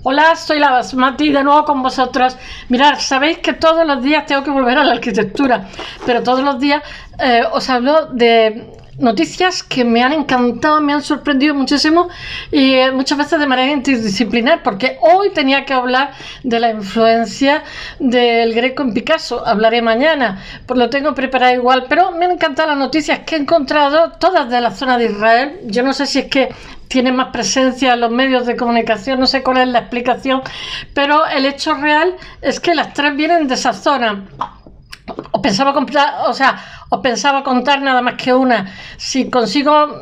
Hola, soy la Basmati de nuevo con vosotros. Mirad, sabéis que todos los días tengo que volver a la arquitectura, pero todos los días os hablo de noticias que me han encantado, me han sorprendido muchísimo y muchas veces de manera interdisciplinar, porque hoy tenía que hablar de la influencia del Greco en Picasso. Hablaré mañana, pues lo tengo preparado igual, pero me han encantado las noticias que he encontrado, todas de la zona de Israel. Yo no sé si es que tiene más presencia en los medios de comunicación, no sé cuál es la explicación, pero el hecho real es que las tres vienen de esa zona. Os pensaba contar nada más que una. Si consigo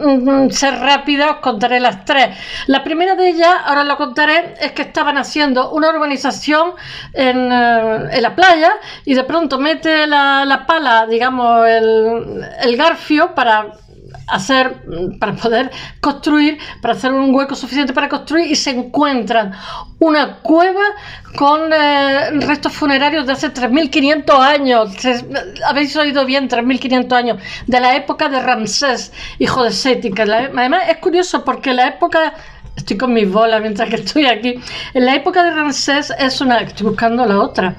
ser rápida, os contaré las tres. La primera de ellas, ahora lo contaré, es que estaban haciendo una urbanización en la playa y de pronto mete la pala, digamos, el garfio para poder construir, para hacer un hueco suficiente para construir, y se encuentran una cueva con restos funerarios de hace 3.500 años. Habéis oído bien, 3.500 años, de la época de Ramsés, hijo de Seti. Además es curioso porque la época... Estoy con mis bolas mientras que estoy aquí. En la época de Ramsés estoy buscando la otra.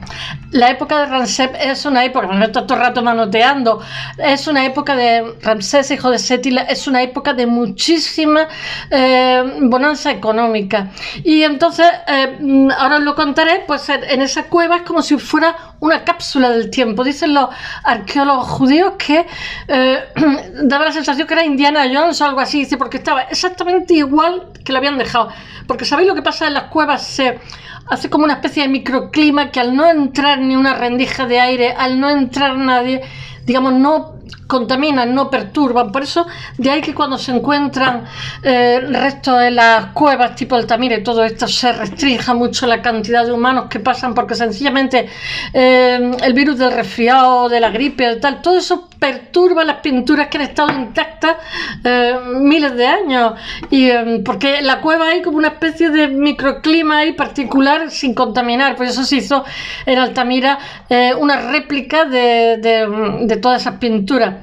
La época de Ramsés es una época, no estoy todo el rato manoteando, es una época de Ramsés, hijo de Seti, es una época de muchísima bonanza económica. Y entonces, ahora os lo contaré, pues en esa cueva es como si fuera una cápsula del tiempo. Dicen los arqueólogos judíos que daba la sensación que era Indiana Jones o algo así, dice, porque estaba exactamente igual que lo habían dejado. Porque ¿sabéis lo que pasa en las cuevas? Se hace como una especie de microclima que al no entrar ni una rendija de aire, al no entrar nadie, digamos, no contaminan, no perturban. Por eso, de ahí que cuando se encuentran restos en las cuevas tipo Altamira y todo esto, se restrinja mucho la cantidad de humanos que pasan, porque sencillamente el virus del resfriado, de la gripe, de tal, todo eso perturba las pinturas que han estado intactas miles de años, y porque la cueva hay como una especie de microclima ahí particular sin contaminar. Por eso se hizo en Altamira una réplica de todas esas pinturas.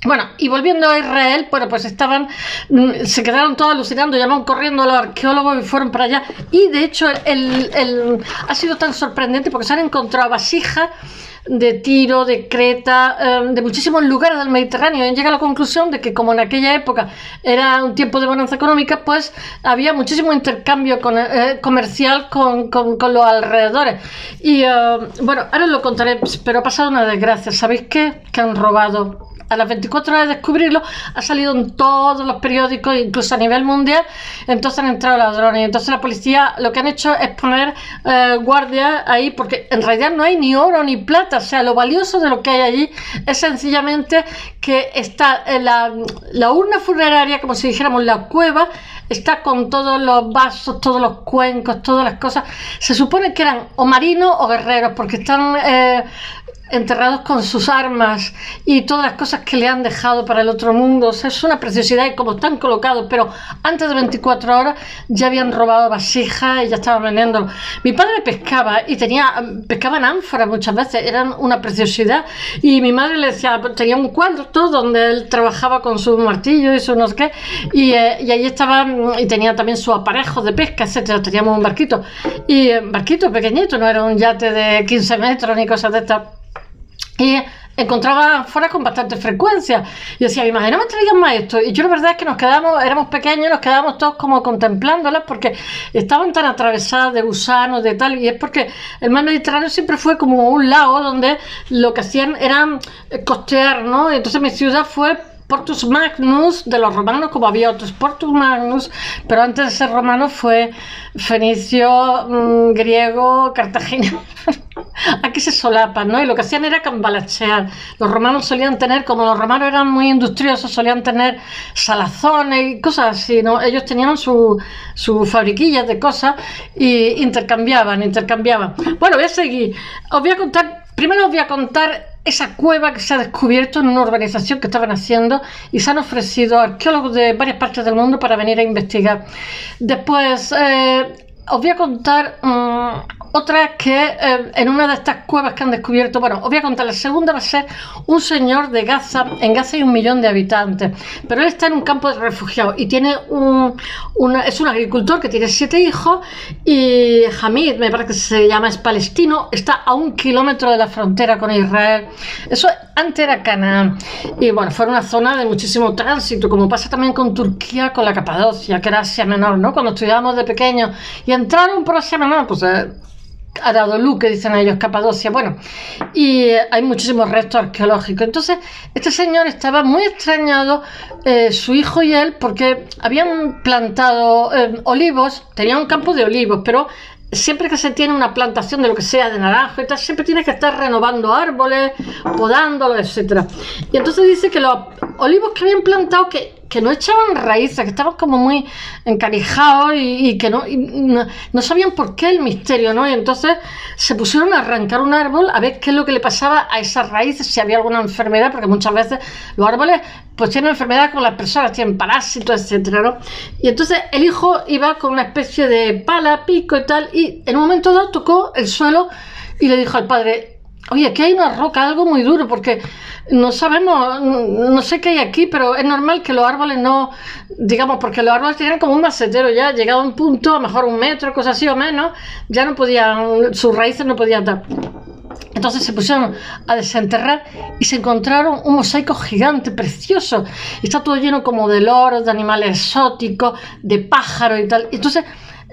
Bueno, y volviendo a Israel, bueno, pues se quedaron todos alucinando, llamaron corriendo a los arqueólogos y fueron para allá. Y de hecho ha sido tan sorprendente porque se han encontrado vasijas de Tiro, de Creta, de muchísimos lugares del Mediterráneo. Y llega a la conclusión de que, como en aquella época era un tiempo de bonanza económica, pues había muchísimo intercambio comercial con los alrededores. Y bueno, ahora os lo contaré, pero ha pasado una desgracia. ¿Sabéis qué? Que han robado. A las 24 horas de descubrirlo, ha salido en todos los periódicos, incluso a nivel mundial. Entonces han entrado ladrones. Entonces la policía lo que han hecho es poner guardias ahí, porque en realidad no hay ni oro ni plata. O sea, lo valioso de lo que hay allí es sencillamente que está en la urna funeraria, como si dijéramos la cueva, está con todos los vasos, todos los cuencos, todas las cosas. Se supone que eran o marinos o guerreros, porque están enterrados con sus armas y todas las cosas que le han dejado para el otro mundo. O sea, es una preciosidad, y como están colocados, pero antes de 24 horas ya habían robado vasijas y ya estaban vendiéndolo. Mi padre pescaba y pescaba en ánforas muchas veces, eran una preciosidad, y mi madre le decía, tenía un cuarto donde él trabajaba con su martillo y su no sé qué, y ahí estaba, y tenía también sus aparejos de pesca, etcétera. Teníamos un barquito, y barquito pequeñito, no era un yate de 15 metros ni cosas de estas. Y encontraba fuera con bastante frecuencia. Y decía, mi madre, no me traigan más esto. Y yo la verdad es que éramos pequeños, nos quedábamos todos como contemplándolas, porque estaban tan atravesadas de gusanos, de tal. Y es porque el mar Mediterráneo siempre fue como un lago donde lo que hacían era costear, ¿no? Y entonces mi ciudad fue Portus Magnus de los romanos, como había otros Portus Magnus, pero antes de ser romano fue fenicio, griego, cartagena. Aquí se solapan, ¿no? Y lo que hacían era cambalachear. Los romanos solían tener, como los romanos eran muy industriosos, solían tener salazones y cosas así, ¿no? Ellos tenían sus fabriquillas de cosas y intercambiaban. Bueno, voy a seguir. Primero os voy a contar esa cueva que se ha descubierto en una urbanización que estaban haciendo, y se han ofrecido arqueólogos de varias partes del mundo para venir a investigar. Después os voy a contar otra que en una de estas cuevas que han descubierto, bueno, os voy a contar, la segunda va a ser un señor de Gaza. En Gaza hay 1 millón de habitantes, pero él está en un campo de refugiados y tiene es un agricultor que tiene 7 hijos, y Hamid, me parece que se llama, es palestino, está a 1 kilómetro de la frontera con Israel. Eso antes era Canaán, y bueno, fue una zona de muchísimo tránsito, como pasa también con Turquía, con la Capadocia, que era Asia Menor, ¿no? Cuando estudiábamos de pequeños y entraron por Asia Menor, pues Aradolú, que dicen ellos, Capadocia, bueno, y hay muchísimos restos arqueológicos. Entonces, este señor estaba muy extrañado, su hijo y él, porque habían plantado olivos, tenían un campo de olivos, pero siempre que se tiene una plantación de lo que sea, de naranjo y tal, siempre tienes que estar renovando árboles, podándolos, etcétera. Y entonces dice que los olivos que habían plantado, que no echaban raíces, que estaban como muy encarijados y que no sabían por qué el misterio, ¿no? Y entonces se pusieron a arrancar un árbol a ver qué es lo que le pasaba a esas raíces, si había alguna enfermedad, porque muchas veces los árboles pues tienen enfermedad con las personas, tienen parásitos, etcétera, ¿no? Y entonces el hijo iba con una especie de pala, pico y tal, y en un momento dado tocó el suelo y le dijo al padre: oye, aquí hay una roca, algo muy duro, porque no sabemos, no sé qué hay aquí, pero es normal que los árboles no, digamos, porque los árboles tienen como un macetero ya, llegado a un punto, a lo mejor 1 metro, cosas así o menos, ya no podían, sus raíces no podían dar. Entonces se pusieron a desenterrar y se encontraron un mosaico gigante, precioso, y está todo lleno como de loros, de animales exóticos, de pájaros y tal. Entonces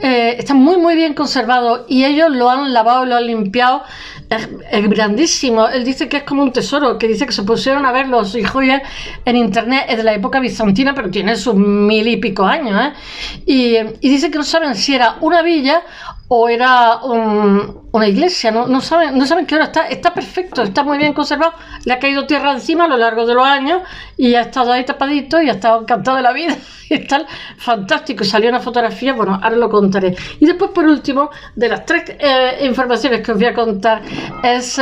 está muy muy bien conservado y ellos lo han lavado, lo han limpiado. Es grandísimo. Él dice que es como un tesoro, que dice que se pusieron a ver los hijos en internet. Es de la época bizantina, pero tiene sus 1000 y pico años, ¿eh? Y dice que no saben si era una villa o era una iglesia, no saben qué hora está perfecto, está muy bien conservado, le ha caído tierra encima a lo largo de los años y ha estado ahí tapadito y ha estado encantado de la vida y está fantástico. Y salió una fotografía, bueno, ahora lo contaré. Y después, por último, de las 3 informaciones que os voy a contar, es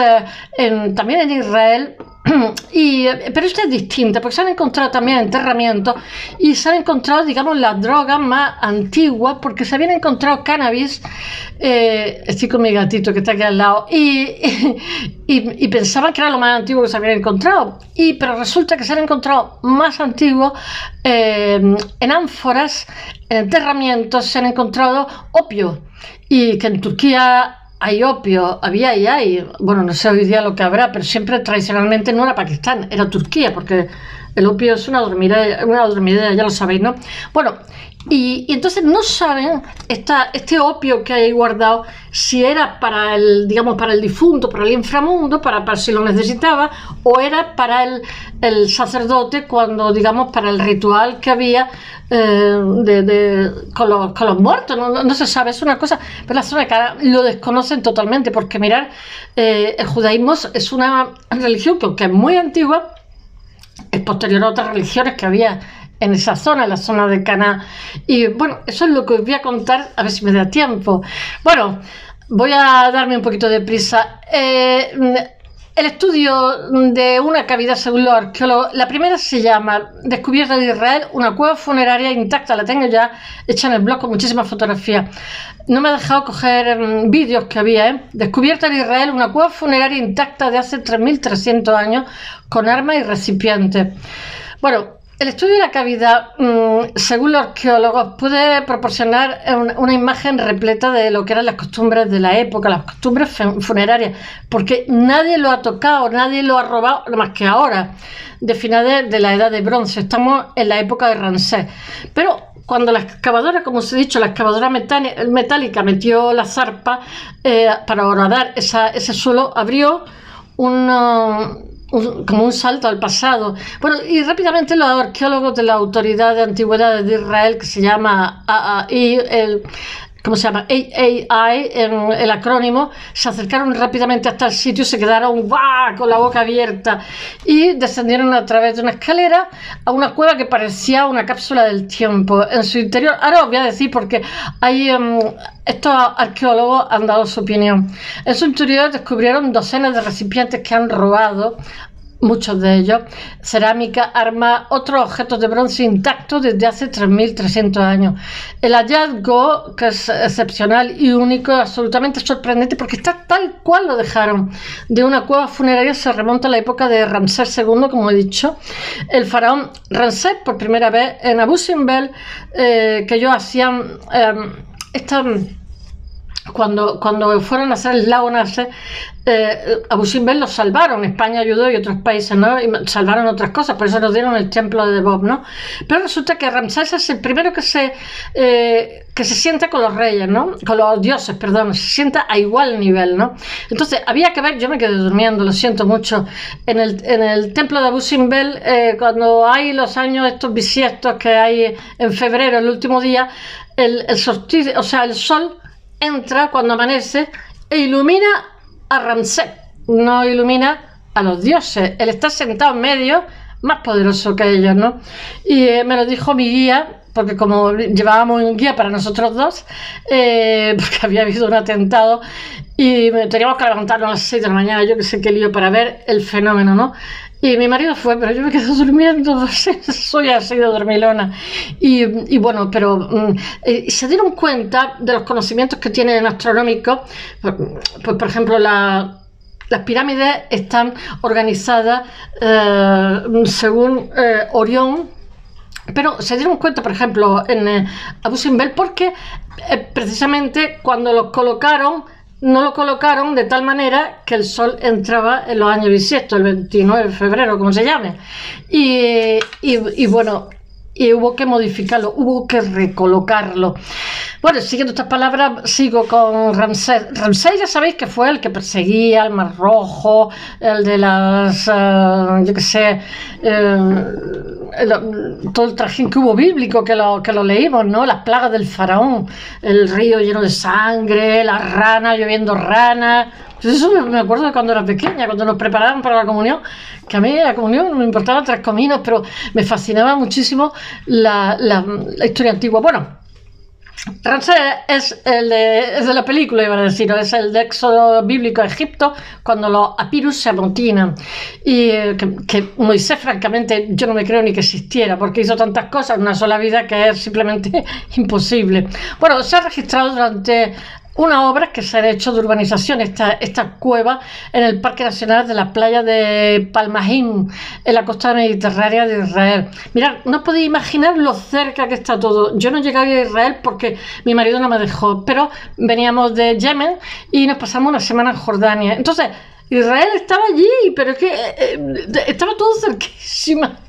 también en Israel. Pero esta es distinta, porque se han encontrado también enterramientos y se han encontrado, digamos, las drogas más antiguas, porque se habían encontrado cannabis. Estoy con mi gatito que está aquí al lado y pensaban que era lo más antiguo que se habían encontrado, pero resulta que se han encontrado más antiguos en ánforas, en enterramientos. Se han encontrado opio, y que en Turquía hay opio, había y hay, bueno, no sé hoy día lo que habrá, pero siempre tradicionalmente no era Pakistán, era Turquía, porque el opio es una dormidera, ya lo sabéis, ¿no? Bueno, y entonces no saben este opio que hay guardado, si era para el, digamos, para el difunto, para el inframundo, para si lo necesitaba, o era para el sacerdote, cuando, digamos, para el ritual que había con los muertos. No se sabe, es una cosa, pero la zona de cara lo desconocen totalmente, porque mirar, el judaísmo es una religión que, aunque es muy antigua, es posterior a otras religiones que había en esa zona, en la zona de Cana. Y bueno, eso es lo que os voy a contar, a ver si me da tiempo. Bueno, voy a darme un poquito de prisa. El estudio de una cavidad, según los arqueólogos, la primera se llama Descubierta de Israel, una cueva funeraria intacta. La tengo ya hecha en el blog con muchísimas fotografías. No me ha dejado coger vídeos que había, ¿eh? Descubierta de Israel, una cueva funeraria intacta de hace 3300 años, con armas y recipientes. Bueno, el estudio de la cavidad, según los arqueólogos, puede proporcionar una imagen repleta de lo que eran las costumbres de la época, las costumbres funerarias, porque nadie lo ha tocado, nadie lo ha robado, más que ahora, de finales de la Edad de Bronce. Estamos en la época de Ramsés. Pero cuando la excavadora, como os he dicho, la excavadora metálica metió la zarpa para horadar ese suelo, abrió como un salto al pasado. Bueno, y rápidamente los arqueólogos de la Autoridad de Antigüedades de Israel, que se llama AAI, ¿cómo se llama? AAI, el acrónimo, se acercaron rápidamente hasta el sitio, se quedaron ¡guau!, con la boca abierta, y descendieron a través de una escalera a una cueva que parecía una cápsula del tiempo. En su interior, ahora os voy a decir porque hay estos arqueólogos han dado su opinión. En su interior descubrieron docenas de recipientes que han robado muchos de ellos, cerámica, armas, otros objetos de bronce intactos desde hace 3.300 años. El hallazgo, que es excepcional y único, absolutamente sorprendente, porque está tal cual lo dejaron, de una cueva funeraria, se remonta a la época de Ramsés II, como he dicho. El faraón Ramsés, por primera vez en Abu Simbel, que ellos hacían cuando fueron a hacer el lago Nasser, Abu Simbel los salvaron, España ayudó y otros países, ¿no? Y salvaron otras cosas, por eso nos dieron el templo de Bob, ¿no? Pero resulta que Ramsés es el primero que se sienta con los reyes, ¿no? Con los dioses, perdón, se sienta a igual nivel, ¿no? Entonces había que ver, yo me quedé durmiendo, lo siento mucho, en el templo de Abu Simbel, cuando hay los años estos bisiestos que hay en febrero, el último día, el solsticio, o sea, el sol entra cuando amanece e ilumina a Ramsés, no ilumina a los dioses. Él está sentado en medio, más poderoso que ellos, ¿no? Y me lo dijo mi guía, porque como llevábamos un guía para nosotros dos, porque había habido un atentado y teníamos que levantarnos a las 6 de la mañana, yo que sé qué lío, para ver el fenómeno, ¿no? Y mi marido fue, pero yo me quedé durmiendo, soy así de dormilona. Y bueno, pero se dieron cuenta de los conocimientos que tienen astronómicos. Pues por ejemplo, las pirámides están organizadas según Orión, pero se dieron cuenta, por ejemplo, en Abu Simbel, porque precisamente cuando los colocaron, no lo colocaron de tal manera que el sol entraba en los años bisiestos, el 29 de febrero, como se llame. Y bueno, y hubo que modificarlo, hubo que recolocarlo. Bueno, siguiendo estas palabras, sigo con Ramsés. Ramsés, ya sabéis que fue el que perseguía el Mar Rojo, el de las, yo qué sé, todo el trajín que hubo bíblico, que lo leímos, ¿no? Las plagas del faraón, el río lleno de sangre, las ranas, lloviendo ranas. Eso me acuerdo de cuando era pequeña, cuando nos preparaban para la comunión, que a mí la comunión no me importaba 3 cominos, pero me fascinaba muchísimo la historia antigua. Bueno, Ramsés es de la película, iba a decir, es el de Éxodo bíblico a Egipto, cuando los papirus se amotinan. Y que Moisés, francamente, yo no me creo ni que existiera, porque hizo tantas cosas en una sola vida que es simplemente imposible. Bueno, se ha registrado durante una obra que se ha hecho de urbanización, esta cueva en el Parque Nacional de la playa de Palmajim, en la costa mediterránea de Israel. Mirad, no podéis imaginar lo cerca que está todo. Yo no llegué a Israel porque mi marido no me dejó, pero veníamos de Yemen y nos pasamos una semana en Jordania. Entonces, Israel estaba allí, pero es que estaba todo cerquísima,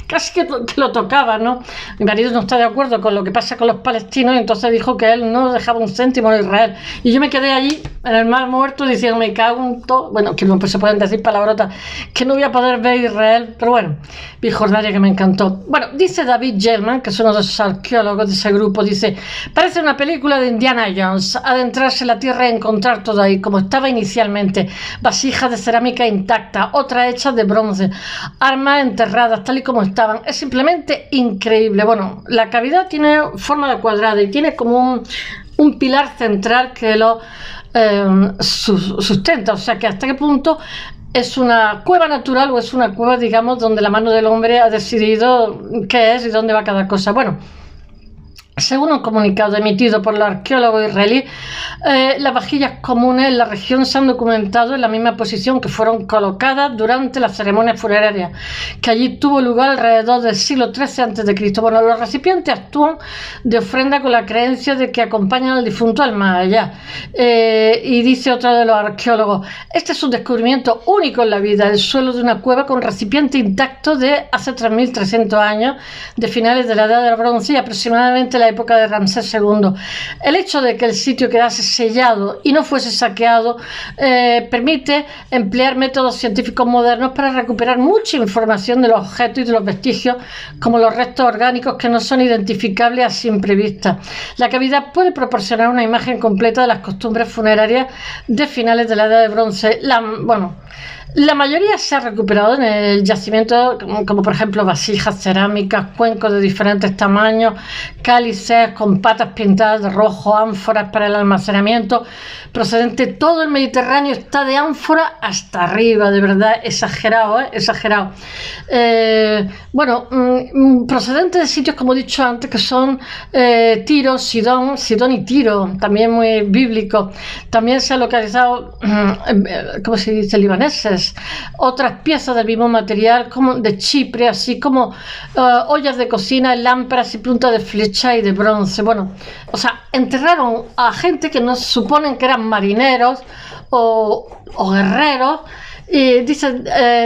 casi que lo tocaba, ¿no? Mi marido no está de acuerdo con lo que pasa con los palestinos y entonces dijo que él no dejaba un céntimo en Israel. Y yo me quedé allí, en el Mar Muerto, diciendo, me cago en todo. Bueno, que no se pueden decir palabrotas, que no voy a poder ver Israel, pero bueno, vi Jordania, que me encantó. Bueno, dice David Gelman, que es uno de los arqueólogos de ese grupo, dice, parece una película de Indiana Jones, adentrarse en la tierra y encontrar todo ahí, como estaba inicialmente, vasijas de cerámica intacta, otras hechas de bronce, armas enterradas tal y como estaban. Es simplemente increíble. Bueno, la cavidad tiene forma de cuadrado y tiene como un pilar central que lo sustenta, o sea que hasta qué punto es una cueva natural o es una cueva, digamos, donde la mano del hombre ha decidido qué es y dónde va cada cosa. Bueno, según un comunicado emitido por los arqueólogos israelíes, las vajillas comunes en la región se han documentado en la misma posición que fueron colocadas durante la ceremonia funeraria, que allí tuvo lugar alrededor del siglo XIII a.C. Bueno, los recipientes actúan de ofrenda con la creencia de que acompañan al difunto al más allá. Y dice otro de los arqueólogos, este es un descubrimiento único en la vida, el suelo de una cueva con recipiente intacto de hace 3.300 años, de finales de la Edad del Bronce y aproximadamente la época de Ramsés II. El hecho de que el sitio quedase sellado y no fuese saqueado permite emplear métodos científicos modernos para recuperar mucha información de los objetos y de los vestigios, como los restos orgánicos que no son identificables a simple vista. La cavidad puede proporcionar una imagen completa de las costumbres funerarias de finales de la Edad de Bronce. La mayoría se ha recuperado en el yacimiento, como por ejemplo vasijas, cerámicas, cuencos de diferentes tamaños, cálices con patas pintadas de rojo, ánforas para el almacenamiento, procedente todo el Mediterráneo, está de ánfora hasta arriba, de verdad, exagerado, exagerado. Procedente de sitios, como he dicho antes, que son Tiro, Sidón y Tiro, también muy bíblico. También se ha localizado, ¿cómo se dice?, libaneses. Otras piezas del mismo material, como de Chipre, así como ollas de cocina, lámparas y puntas de flecha y de bronce. Bueno, o sea, enterraron a gente que no suponen que eran marineros o guerreros. Y dice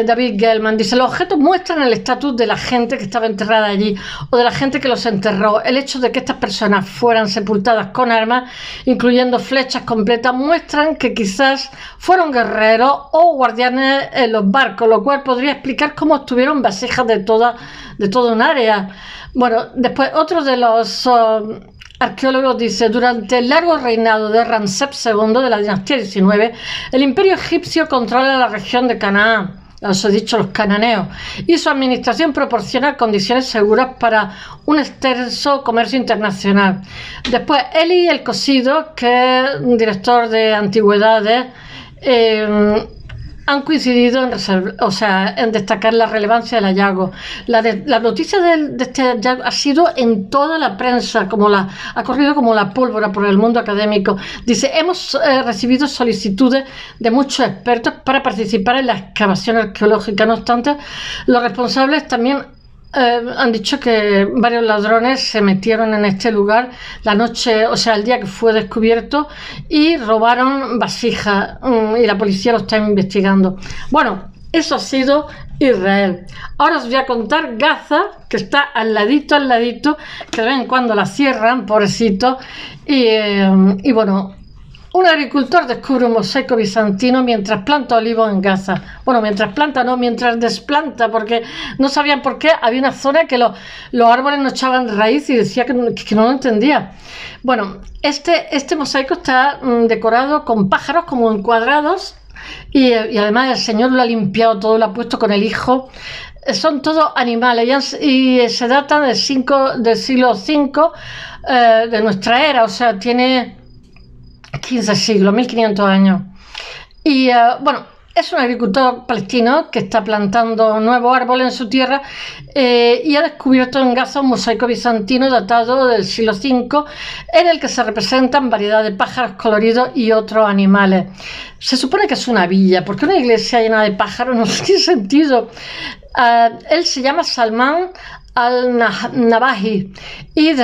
David Gellman, dice, los objetos muestran el estatus de la gente que estaba enterrada allí o de la gente que los enterró. El hecho de que estas personas fueran sepultadas con armas, incluyendo flechas completas, muestran que quizás fueron guerreros o guardianes en los barcos, lo cual podría explicar cómo obtuvieron vasijas de toda un área. Bueno, después otro de los arqueólogos dice, durante el largo reinado de Ramsés II de la dinastía 19, el imperio egipcio controla la región de Canaán, os he dicho, los cananeos, y su administración proporciona condiciones seguras para un extenso comercio internacional. Después, Eli el Cosido, que es un director de antigüedades, han coincidido en destacar la relevancia del hallazgo. La noticia de este hallazgo ha sido en toda la prensa, ha corrido como la pólvora por el mundo académico. Dice, hemos recibido solicitudes de muchos expertos para participar en la excavación arqueológica. No obstante, los responsables también han dicho que varios ladrones se metieron en este lugar la noche, o sea, el día que fue descubierto, y robaron vasijas, y la policía lo está investigando. Bueno, eso ha sido Israel. Ahora os voy a contar Gaza, que está al ladito, que de vez en cuando la cierran, pobrecito, y bueno, un agricultor descubre un mosaico bizantino mientras planta olivos en Gaza. Bueno, mientras desplanta, porque no sabían por qué. Había una zona que los árboles no echaban raíz y decía que no lo entendía. Bueno, este mosaico está decorado con pájaros como encuadrados y además el Señor lo ha limpiado todo, lo ha puesto con el hijo. Son todos animales y se datan del siglo V de nuestra era, o sea, tiene 15 siglos, 1500 años. Y es un agricultor palestino que está plantando nuevos árboles en su tierra y ha descubierto en Gaza un mosaico bizantino datado del siglo V en el que se representan variedad de pájaros coloridos y otros animales. Se supone que es una villa, porque una iglesia llena de pájaros no tiene sentido. Él se llama Salman al-Nabahi y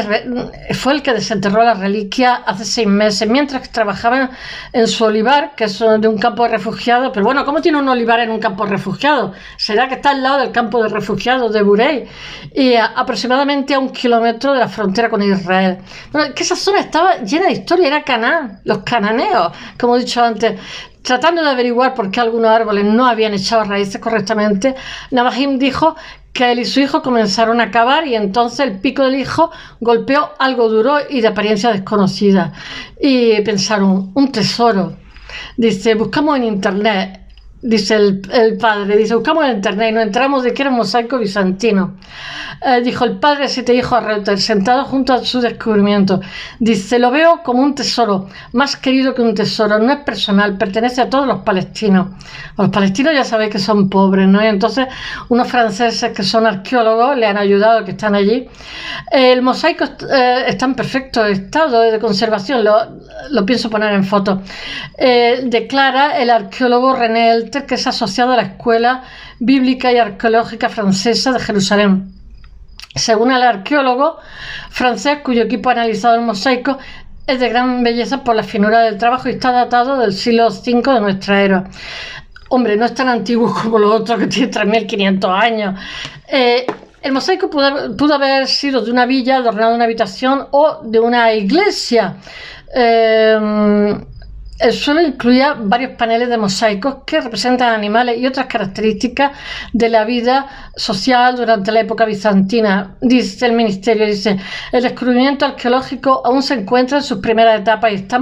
fue el que desenterró la reliquia hace 6 meses mientras trabajaba en su olivar, que es de un campo de refugiados. Pero bueno, ¿cómo tiene un olivar en un campo de refugiados? Será que está al lado del campo de refugiados de Burey y aproximadamente a 1 kilómetro de la frontera con Israel. Bueno, que esa zona estaba llena de historia, era Canaán, los cananeos, como he dicho antes. Tratando de averiguar por qué algunos árboles no habían echado raíces correctamente, Nabahim dijo que él y su hijo comenzaron a cavar y entonces el pico del hijo golpeó algo duro y de apariencia desconocida. Y pensaron, un tesoro. Dice, buscamos en internet, dice el padre, dice, buscamos en internet y nos enteramos de que era un mosaico bizantino. Dijo el padre de 7 hijos a Reuters, sentado junto a su descubrimiento. Dice, lo veo como un tesoro, más querido que un tesoro, no es personal, pertenece a todos los palestinos. Los palestinos ya sabéis que son pobres, ¿no? Y entonces unos franceses que son arqueólogos le han ayudado, que están allí. El mosaico está en perfecto estado de conservación, lo pienso poner en foto. Declara el arqueólogo René Elter, que es asociado a la Escuela Bíblica y Arqueológica Francesa de Jerusalén. Según el arqueólogo francés, cuyo equipo ha analizado el mosaico, es de gran belleza por la finura del trabajo y está datado del siglo V de nuestra era. Hombre, no es tan antiguo como los otros, que tiene 3500 años. El mosaico pudo haber sido de una villa, adornado de una habitación o de una iglesia. El suelo incluía varios paneles de mosaicos que representan animales y otras características de la vida social durante la época bizantina. Dice el ministerio, el descubrimiento arqueológico aún se encuentra en sus primeras etapas y está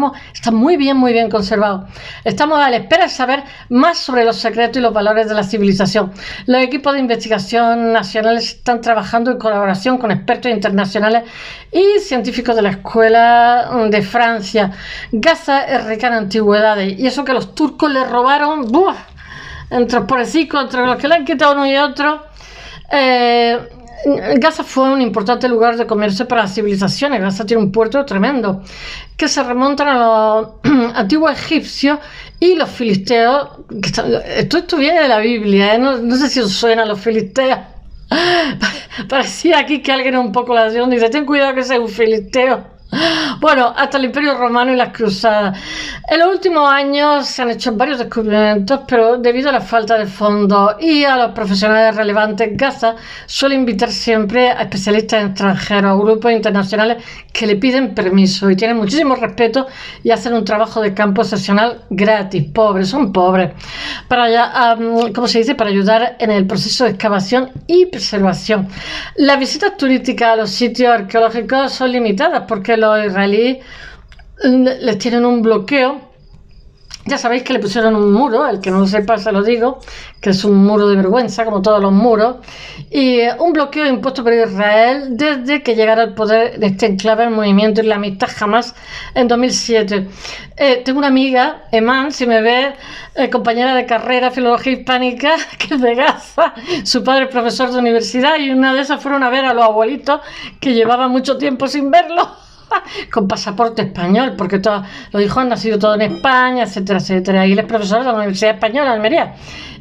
muy bien conservado. Estamos a la espera de saber más sobre los secretos y los valores de la civilización. Los equipos de investigación nacionales están trabajando en colaboración con expertos internacionales y científicos de la Escuela de Francia. Gaza es rica en antigüedades, y eso que los turcos le robaron, entre los pobrecicos, entre los que le han quitado uno y otro. Gaza fue un importante lugar de comercio para las civilizaciones. Gaza tiene un puerto tremendo que se remontan a los antiguos egipcios y los filisteos. Esto viene de la Biblia, no sé si os suena a los filisteos. Parecía aquí que alguien un poco la dice, ten cuidado que sea un filisteo. Bueno, hasta el Imperio Romano y las Cruzadas. En los últimos años se han hecho varios descubrimientos, pero debido a la falta de fondos y a los profesionales relevantes, Gaza suele invitar siempre a especialistas extranjeros, a grupos internacionales que le piden permiso y tienen muchísimo respeto y hacen un trabajo de campo excepcional gratis. Son pobres, para ayudar en el proceso de excavación y preservación. Las visitas turísticas a los sitios arqueológicos son limitadas porque los israelíes les tienen un bloqueo. Ya sabéis que le pusieron un muro, el que no lo sepa se lo digo, que es un muro de vergüenza, como todos los muros, y un bloqueo impuesto por Israel desde que llegara al poder de este enclave el movimiento islamista Hamas en 2007. Tengo una amiga, Eman, si me ve, compañera de carrera, filología hispánica, que es de Gaza, su padre es profesor de universidad, y una de esas fueron a ver a los abuelitos que llevaban mucho tiempo sin verlos, con pasaporte español, porque los hijos han nacido todos en España, etcétera, etcétera. Y él es profesor de la Universidad Española de Almería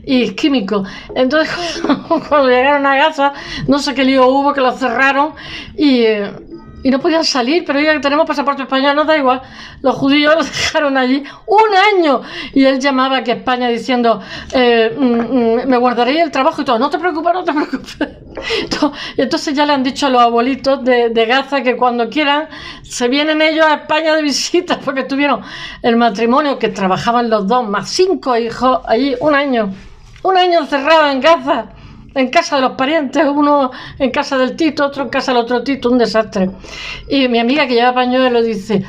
y es químico. Entonces, cuando llegaron a Gaza, no sé qué lío hubo, que los cerraron y no podían salir, pero ya que tenemos pasaporte español, no da igual. Los judíos los dejaron allí un año y él llamaba aquí a España diciendo, me guardaré el trabajo y todo, no te preocupes. Entonces ya le han dicho a los abuelitos de Gaza que cuando quieran se vienen ellos a España de visita, porque tuvieron el matrimonio que trabajaban los dos más 5 hijos allí un año encerrado en Gaza, en casa de los parientes, uno en casa del Tito, otro en casa del otro Tito, un desastre. Y mi amiga que lleva pañuelo dice,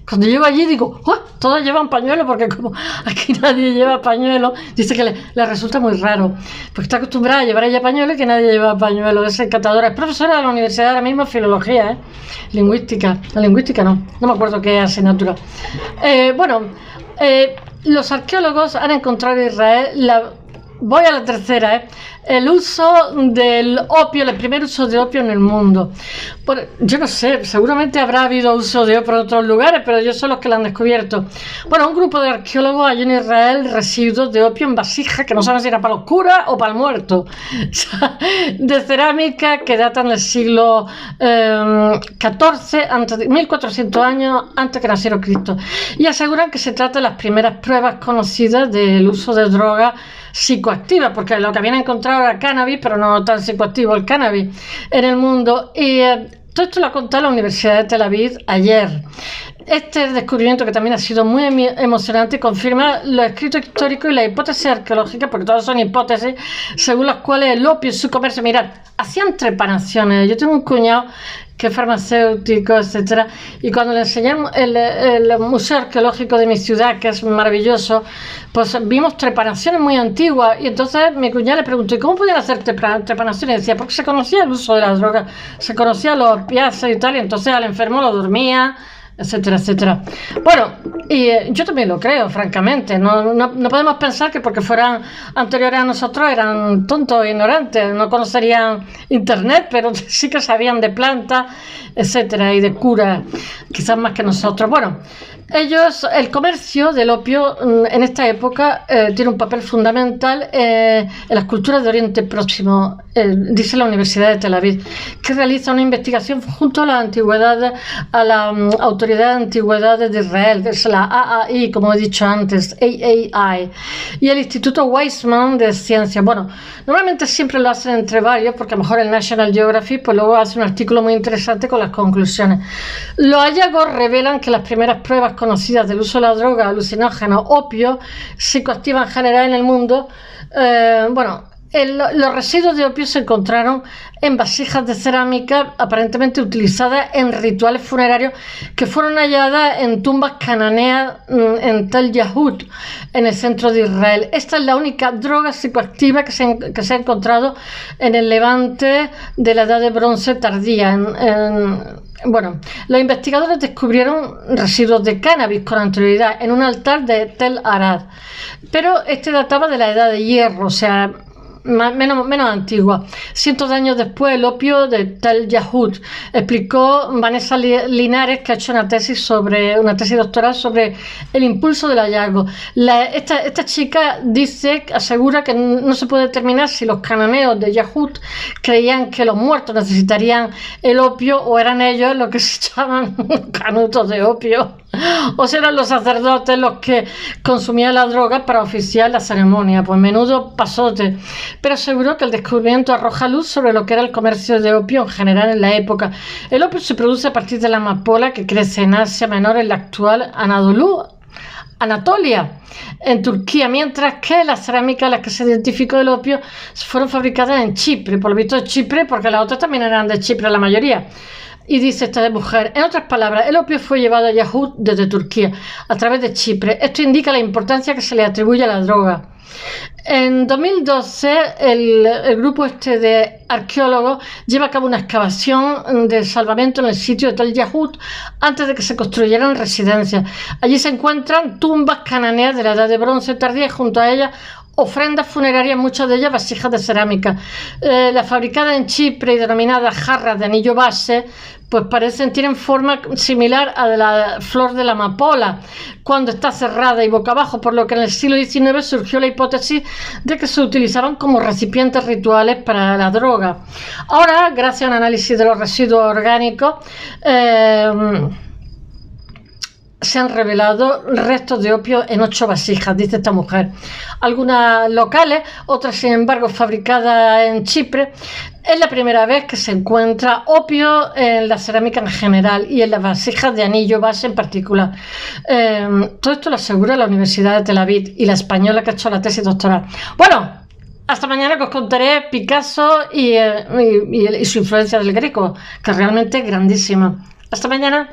cuando llego allí digo, todos llevan pañuelo, porque como aquí nadie lleva pañuelo, dice que le resulta muy raro, porque está acostumbrada a llevar ella pañuelo y que nadie lleva pañuelo. Es encantadora, es profesora de la universidad ahora mismo, filología, lingüística, la lingüística no me acuerdo qué asignatura. Los arqueólogos han encontrado en Israel voy a la tercera, el uso del opio, el primer uso de opio en el mundo. Yo no sé, seguramente habrá habido uso de opio en otros lugares, pero ellos son los que lo han descubierto. Un grupo de arqueólogos halló en Israel residuos de opio en vasijas, que no saben si era para los curas o para el muerto, de cerámica que datan del siglo XIV, 1400 años antes que naciera Cristo, y aseguran que se trata de las primeras pruebas conocidas del uso de drogas psicoactivas, porque lo que habían encontrado era cannabis, pero no tan psicoactivo el cannabis en el mundo. Y todo esto lo ha contado la Universidad de Tel Aviv ayer. Este descubrimiento, que también ha sido muy emocionante, confirma los escritos históricos y las hipótesis arqueológicas, porque todas son hipótesis según las cuales el opio y su comercio, mirad, hacían trepanaciones. Yo tengo un cuñado que es farmacéutico, etcétera, y cuando le enseñé el museo arqueológico de mi ciudad, que es maravilloso, pues vimos trepanaciones muy antiguas, y entonces mi cuñada le preguntó, ¿y cómo podían hacer trepanaciones? Y decía, porque se conocía el uso de las drogas, se conocía los opiáceos y tal, y entonces al enfermo lo dormía, etcétera, etcétera. Y yo también lo creo, francamente. No podemos pensar que porque fueran anteriores a nosotros eran tontos e ignorantes, no conocerían internet, pero sí que sabían de plantas, etcétera, y de curas, quizás más que nosotros. El comercio del opio en esta época tiene un papel fundamental en las culturas de Oriente Próximo, dice la Universidad de Tel Aviv, que realiza una investigación junto a las antigüedades, a la autoridad Autoridad de Antigüedades de Israel, que es la AAI, como he dicho antes, AAI, y el Instituto Weizmann de Ciencia. Bueno, normalmente siempre lo hacen entre varios, porque a lo mejor el National Geographic pues luego hace un artículo muy interesante con las conclusiones. Los hallazgos revelan que las primeras pruebas conocidas del uso de la droga alucinógena opio psicoactiva en general en el mundo, los residuos de opio se encontraron en vasijas de cerámica aparentemente utilizadas en rituales funerarios que fueron halladas en tumbas cananeas en Tel Yahud, en el centro de Israel. Esta es la única droga psicoactiva que se ha encontrado en el Levante de la Edad de Bronce tardía. Los investigadores descubrieron residuos de cannabis con anterioridad en un altar de Tel Arad, pero este databa de la Edad de Hierro, o sea, menos antigua. Cientos de años después, el opio de Tel Yahud, explicó Vanessa Linares, que ha hecho una tesis doctoral sobre el impulso del hallazgo. Esta chica asegura que no se puede determinar si los cananeos de Yahud creían que los muertos necesitarían el opio o eran ellos los que se llaman canutos de opio, o si eran los sacerdotes los que consumían la droga para oficiar la ceremonia. Pues menudo pasote. Pero aseguró que el descubrimiento arroja luz sobre lo que era el comercio de opio en general en la época. El opio se produce a partir de la amapola, que crece en Asia Menor, en la actual Anatolia, en Turquía, mientras que las cerámicas a las que se identificó el opio fueron fabricadas en Chipre, por lo visto en Chipre, porque las otras también eran de Chipre, la mayoría. Y dice esta mujer, en otras palabras, el opio fue llevado a Yahud desde Turquía, a través de Chipre. Esto indica la importancia que se le atribuye a la droga. En 2012, el grupo de arqueólogos lleva a cabo una excavación de salvamento en el sitio de Tel Yahud antes de que se construyeran residencias. Allí se encuentran tumbas cananeas de la Edad de Bronce tardía y junto a ellas ofrendas funerarias, muchas de ellas vasijas de cerámica. Las fabricadas en Chipre y denominadas jarras de anillo base, pues tienen forma similar a la flor de la amapola cuando está cerrada y boca abajo, por lo que en el siglo XIX surgió la hipótesis de que se utilizaban como recipientes rituales para la droga. Ahora, gracias a un análisis de los residuos orgánicos, se han revelado restos de opio en 8 vasijas, dice esta mujer. Algunas locales, otras sin embargo fabricadas en Chipre. Es la primera vez que se encuentra opio en la cerámica en general y en las vasijas de anillo base en particular. Todo esto lo asegura la Universidad de Tel Aviv y la española que ha hecho la tesis doctoral. Bueno, hasta mañana, que os contaré Picasso y su influencia del Greco, que realmente es grandísima. Hasta mañana.